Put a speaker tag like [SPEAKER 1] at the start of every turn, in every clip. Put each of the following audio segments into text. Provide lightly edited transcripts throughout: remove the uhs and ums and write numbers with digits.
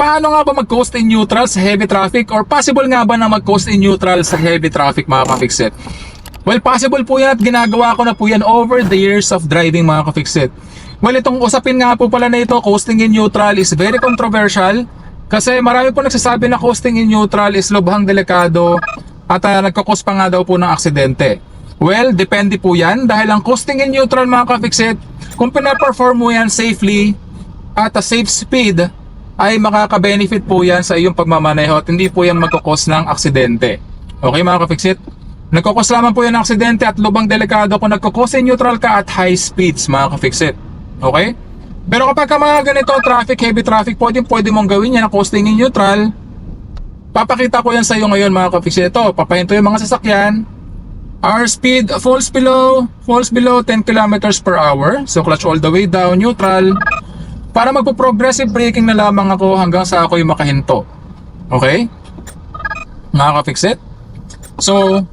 [SPEAKER 1] paano nga ba mag-coast in neutral sa heavy traffic, or possible nga ba na mag-coast in neutral sa heavy traffic mga ka-fixit? Well, possible po yan at ginagawa ko na po yan over the years of driving mga ka-fixit. Well, itong usapin nga po pala na ito, coasting in neutral, is very controversial kasi marami po nagsasabi na coasting in neutral is lubhang delikado at nagkakos pa nga daw po ng aksidente. Well, depende po yan dahil ang coasting in neutral mga ka-fixit, kung pinaperform mo yan safely at a safe speed, ay makaka-benefit po yan sa iyong pagmamaneho at hindi po yan magkakos ng aksidente. Okay mga ka-fixit? Nagkakos lamang po yan ng aksidente at lubang delikado kung nagkakos in neutral ka at high speeds mga ka-fixit. Okay? Pero kapag ka mga ganito traffic, heavy traffic, pwede mong gawin yan ang coasting in neutral. Papakita ko yan sa iyo ngayon mga ka-fixit. Ito, papahinto yung mga sasakyan. Our speed falls below 10 kilometers per hour. So clutch all the way down, neutral. Para magpo-progressive braking na lamang ako hanggang sa ako'y makahinto. Okay? Mga ka-fixit? So,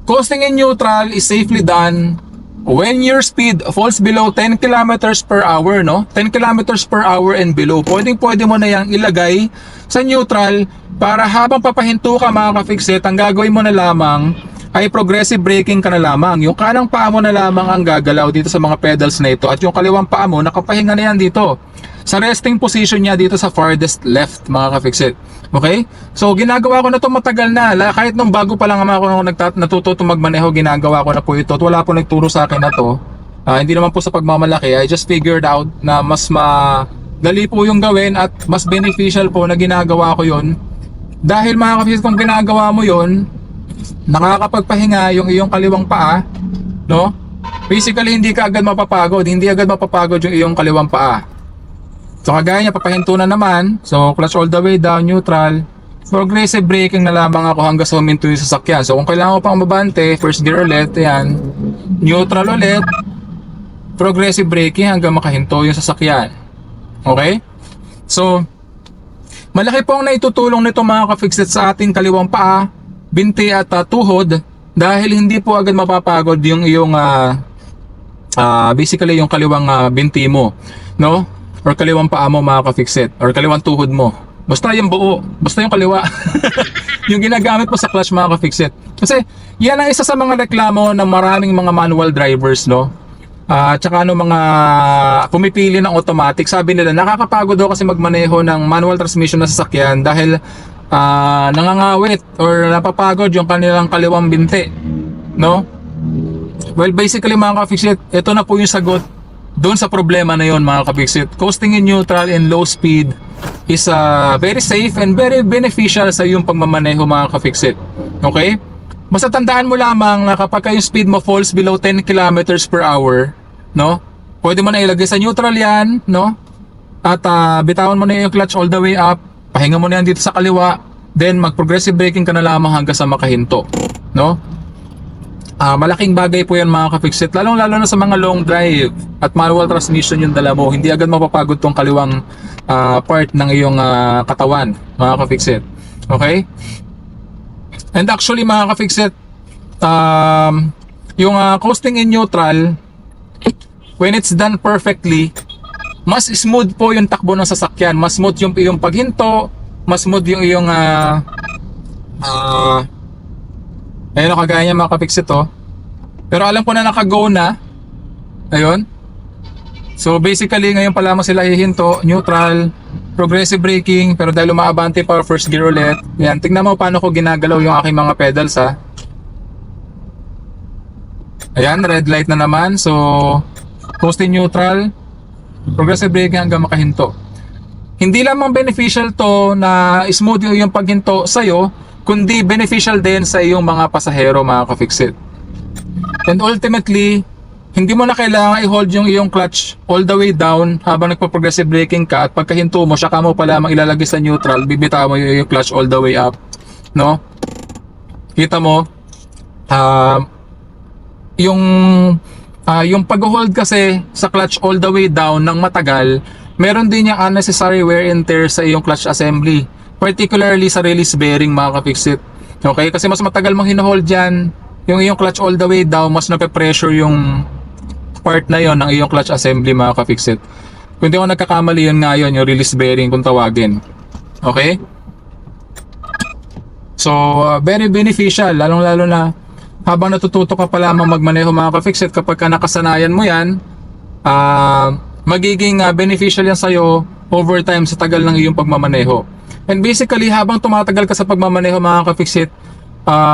[SPEAKER 1] coasting in neutral is safely done when your speed falls below 10 kilometers per hour, no? 10 kilometers per hour and below. Pwede mo na yang ilagay sa neutral para habang papahinto ka mga ka-fixit, ang gagawin mo na lamang ay progressive braking ka na lamang. Yung kanang paa mo na lamang ang gagalaw dito sa mga pedals na ito at yung kaliwang paa mo nakapahinga na yan dito sa resting position niya dito sa farthest left mga ka-fixit. Okay? So ginagawa ko na ito matagal na. Kahit nung bago pa lang ako natututo magmaneho, ginagawa ko na po ito at wala po nagturo sa akin na to. Hindi naman po sa pagmamalaki. I just figured out na mas madali po yung gawin at mas beneficial po na ginagawa ko yon. Dahil mga ka-fixit, kung ginagawa mo yon, nakakapagpahinga yung iyong kaliwang paa, no? Basically hindi ka agad mapapagod, yung iyong kaliwang paa. So kagaya niya, papahinto na naman. So clutch all the way down, neutral. Progressive braking na lamang ako hanggang sa huminto yung sasakyan. So kung kailangan ko pang mabante, first gear ulit, ayan. Neutral ulit. Progressive braking hanggang makahinto yung sasakyan. Okay? So, malaki po ang naitutulong nito mga ka-fixit sa ating kaliwang paa, binti at tuhod, dahil hindi po agad mapapagod yung iyong basically yung kaliwang binti mo, no? Or kaliwang paa mo mga ka-fixit, or kaliwang tuhod mo. Basta yung buo, basta yung kaliwa. Yung ginagamit mo sa clutch mga ka-fixit. Kasi yan ang isa sa mga reklamo ng maraming mga manual drivers, no? Tsaka mga pumipili ng automatic. Sabi nila nakakapagod daw kasi magmaneho ng manual transmission na sasakyan dahil nangangawit or napapagod yung kanilang kaliwang binti, no? Well, basically mga ka-fixit, ito na po yung sagot doon sa problema na yon mga ka-fixit. Coasting in neutral and low speed is very safe and very beneficial sa iyong pagmamaneho mga ka-fixit. Okay? Basta tandaan mo lamang na kapag yung speed mo falls below 10 kilometers per hour, no? Pwede mo na ilagay sa neutral yan, no? At bitawan mo na yung clutch all the way up, pahinga mo na yan dito sa kaliwa, then mag-progressive braking ka na lamang hanggang sa makahinto, no? Malaking bagay po yan mga ka-fixit, lalo na sa mga long drive at manual transmission yung dala mo. Hindi agad mapapagod tong kaliwang part ng iyong katawan mga ka-fixit. Okay? And actually mga ka-fixit, yung coasting in neutral, when it's done perfectly, mas smooth po yung takbo ng sasakyan, mas smooth yung iyong paghinto, mas smooth yung iyong ayun, kagaya niya mga ka-fixit to. Pero alam ko na naka-go na. Ayun. So basically ngayon pa lamang sila hihinto, neutral, progressive braking, pero dahil umaabante pa first gear ulit. Yan, tingnan mo paano ko ginagalaw yung aking mga pedals ha. Ayan, red light na naman. So coasting neutral, progressive braking hanggang makahinto. Hindi lamang beneficial to na smooth yung paghinto sa'yo, kundi beneficial din sa iyong mga pasahero mga ka-fixit. And ultimately, hindi mo na kailangan i-hold yung iyong clutch all the way down habang nagpa-progressive braking ka, at pagkahinto mo, saka mo pa lamang ilalagay sa neutral, bibitaw mo yung clutch all the way up, no? Kita mo, yung pag-hold kasi sa clutch all the way down ng matagal, meron din yung unnecessary wear and tear sa iyong clutch assembly, particularly sa release bearing mga ka-fixit. Okay? Kasi mas matagal mong hinohold dyan yung iyong clutch all the way down, mas nape-pressure yung part na yon ng iyong clutch assembly mga ka-fixit. Kung di ako nagkakamali, yun nga yun, yung release bearing kung tawagin. Okay? So, very beneficial, lalong-lalo na habang natututo ka pa lamang magmaneho mga ka-fixit, kapag ka nakasanayan mo yan, magiging beneficial yan sa'yo over time sa tagal ng iyong pagmamaneho. And basically, habang tumatagal ka sa pagmamaneho mga ka-fixit,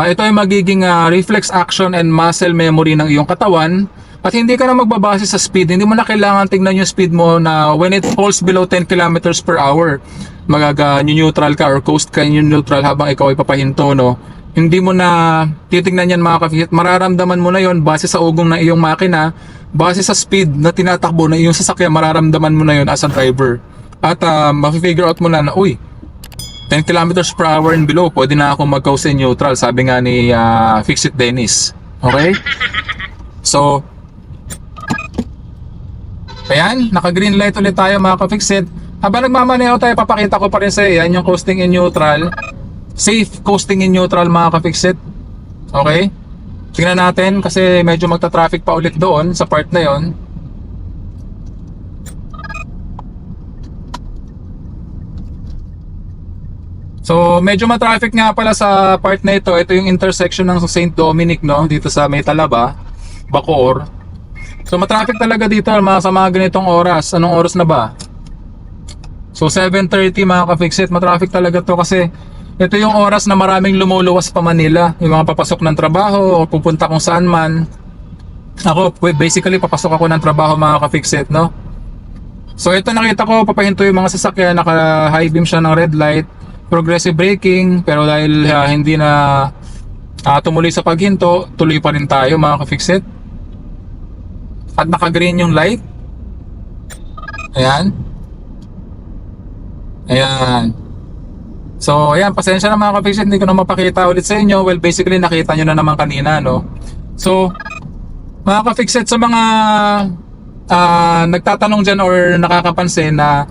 [SPEAKER 1] ito ay magiging reflex action and muscle memory ng iyong katawan, at hindi ka na magbabase sa speed. Hindi mo na kailangan tingnan yung speed mo na when it falls below 10 kilometers per hour, neutral ka or coast ka neutral habang ikaw ay papahinto, no? Hindi mo na titingnan yan mga ka-fixit. Mararamdaman mo na yon base sa ugong ng iyong makina, base sa speed na tinatakbo na iyong sasakyan, mararamdaman mo na yon as a driver. At ma-figure out mo na uy, 10 kilometers per hour and below, pwede na ako mag-coast in neutral, sabi nga ni Fixit Dennis. Okay? So, ayan, naka-green light ulit tayo mga ka-fixit. Habang nagmamaneho tayo, papakita ko pa rin sa iyo, yan yung coasting in neutral. Safe coasting in neutral mga ka-fixit. Okay? Tingnan natin kasi medyo magta-traffic pa ulit doon sa part na yon. So, medyo ma-traffic nga pala sa part na ito. Ito yung intersection ng St. Dominic, no? Dito sa May Talaba, Bacoor. So, ma-traffic talaga dito sa mga ganitong oras. Anong oras na ba? So, 7:30 mga ka-fixit. Ma-traffic talaga to kasi ito yung oras na maraming lumuluwas pa Manila. Yung mga papasok ng trabaho o pupunta kung saan man. Ako, basically, papasok ako ng trabaho mga ka-fixit, no? So, ito nakita ko, papahinto yung mga sasakyan. Naka-high beam siya ng red light. Progressive braking, pero dahil hindi na tumuloy sa paghinto, tuloy pa rin tayo mga ka-fixit. At naka-green yung light. Ayan. Ayan. So, ayan, pasensya na mga ka-fixit, hindi ko na mapakita ulit sa inyo. Well, basically, nakita nyo na naman kanina, no? So, mga ka-fixit, sa mga nagtatanong dyan or nakakapansin na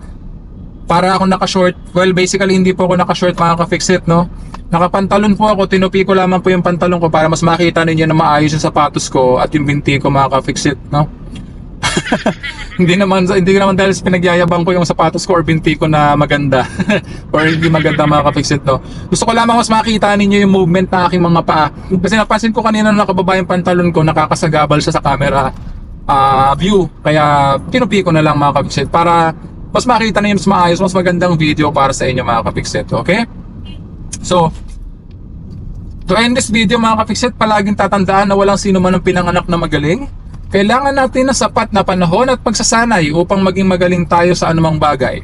[SPEAKER 1] para ako naka-short, well, basically, hindi po ako naka-short mga ka-fixit, no? Nakapantalon po ako, tinupi ko lamang po yung pantalon ko para mas makita ninyo na maayos yung sapatos ko at yung binti ko mga ka-fixit, no? hindi naman dahil pinagyayabang ko yung sapatos ko or binti ko na maganda or hindi maganda mga ka-fixit, no? Gusto ko lamang mas makita ninyo yung movement ng aking mga paa kasi napansin ko kanina na nakababa yung pantalon ko, nakakasagabal siya sa camera view, kaya tinupi ko na lang mga ka-fixit para mas makita ninyo mas maayos, mas magandang video para sa inyo mga ka-fixit, okay? So, to end this video mga ka-fixit, palaging tatandaan na walang sino man ang pinanganak na magaling. Kailangan natin ng sapat na panahon at pagsasanay upang maging magaling tayo sa anumang bagay.